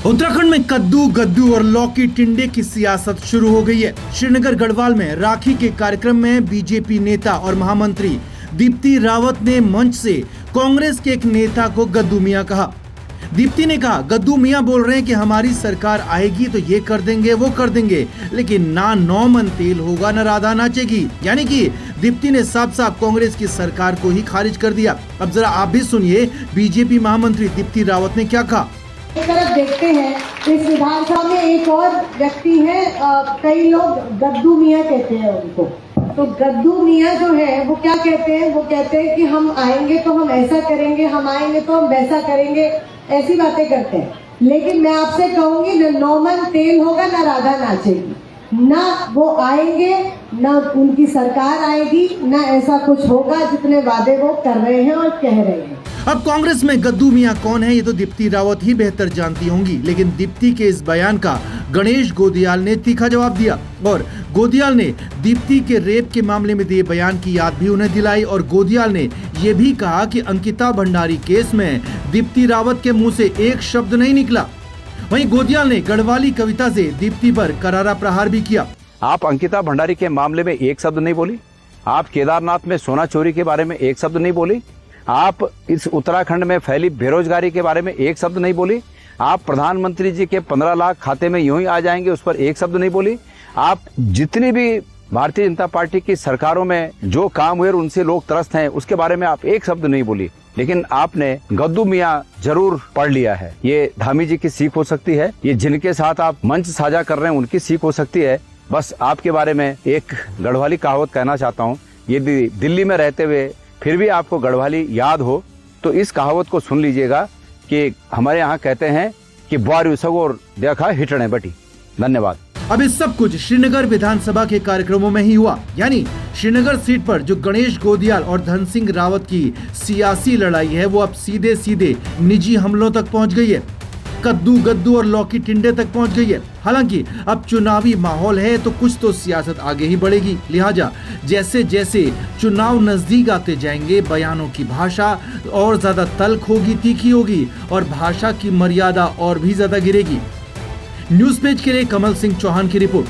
उत्तराखंड में कद्दू गद्दू और लौकी टिंडे की सियासत शुरू हो गई है। श्रीनगर गढ़वाल में राखी के कार्यक्रम में बीजेपी नेता और महामंत्री दीप्ति रावत ने मंच से कांग्रेस के एक नेता को गद्दू मियां कहा। दीप्ति ने कहा, गद्दू मियां बोल रहे हैं कि हमारी सरकार आएगी तो ये कर देंगे वो कर देंगे, लेकिन ना 9 मन तेल होगा ना राधा नाचेगी। यानी कि दीप्ति ने साफ साफ कांग्रेस की सरकार को ही खारिज कर दिया। अब जरा आप भी सुनिए बीजेपी महामंत्री दीप्ति रावत ने क्या कहा। एक तरफ देखते हैं इस विधानसभा में एक और व्यक्ति है, कई लोग गद्दू मियां कहते हैं उनको। तो गद्दू मियां जो है वो क्या कहते हैं, वो कहते हैं कि हम आएंगे तो हम ऐसा करेंगे, हम आएंगे तो हम वैसा करेंगे, ऐसी बातें करते हैं। लेकिन मैं आपसे कहूंगी न 9 मन तेल होगा ना राधा नाचेगी, ना वो आएंगे ना उनकी सरकार आएगी, ना ऐसा कुछ होगा जितने वादे वो कर रहे हैं और कह रहे हैं। अब कांग्रेस में गद्दू मियां कौन है ये तो दीप्ति रावत ही बेहतर जानती होंगी, लेकिन दीप्ति के इस बयान का गणेश गोदियाल ने तीखा जवाब दिया और गोदियाल ने दीप्ति के रेप के मामले में दिए बयान की याद भी उन्हें दिलाई। और गोदियाल ने ये भी कहा कि अंकिता भंडारी केस में दीप्ति रावत के मुंह से एक शब्द नहीं निकला। वहीं गोदियाल ने गढ़वाली कविता से दीप्ति पर करारा प्रहार भी किया। आप अंकिता भंडारी के मामले में एक शब्द नहीं बोली, आप केदारनाथ में सोना चोरी के बारे में एक शब्द नहीं बोली, आप इस उत्तराखंड में फैली बेरोजगारी के बारे में एक शब्द नहीं बोली, आप प्रधानमंत्री जी के 15 लाख खाते में यूं ही आ जाएंगे उस पर एक शब्द नहीं बोली, आप जितनी भी भारतीय जनता पार्टी की सरकारों में जो काम हुए उनसे लोग त्रस्त हैं उसके बारे में आप एक शब्द नहीं बोली। लेकिन आपने गद्दू मियां जरूर पढ़ लिया है। ये धामी जी की सीख हो सकती है, ये जिनके साथ आप मंच साझा कर रहे हैं उनकी सीख हो सकती है। बस आपके बारे में एक गढ़वाली कहावत कहना चाहता हूँ, ये भी दिल्ली में रहते हुए फिर भी आपको गढ़वाली याद हो तो इस कहावत को सुन लीजिएगा कि हमारे यहाँ कहते हैं कि बार सगोर देखा हिटने बटी। धन्यवाद। अब इस सब कुछ श्रीनगर विधानसभा के कार्यक्रमों में ही हुआ, यानी श्रीनगर सीट पर जो गणेश गोदियाल और धन सिंह रावत की सियासी लड़ाई है वो अब सीधे सीधे निजी हमलों तक पहुंच गई है, कद्दू गद्दू और लौकी टिंडे तक पहुंच गई है। हालांकि अब चुनावी माहौल है तो कुछ तो सियासत आगे ही बढ़ेगी, लिहाजा जैसे जैसे चुनाव नजदीक आते जाएंगे बयानों की भाषा और ज्यादा तल्ख होगी, तीखी होगी और भाषा की मर्यादा और भी ज्यादा गिरेगी। न्यूज पेज के लिए कमल सिंह चौहान की रिपोर्ट।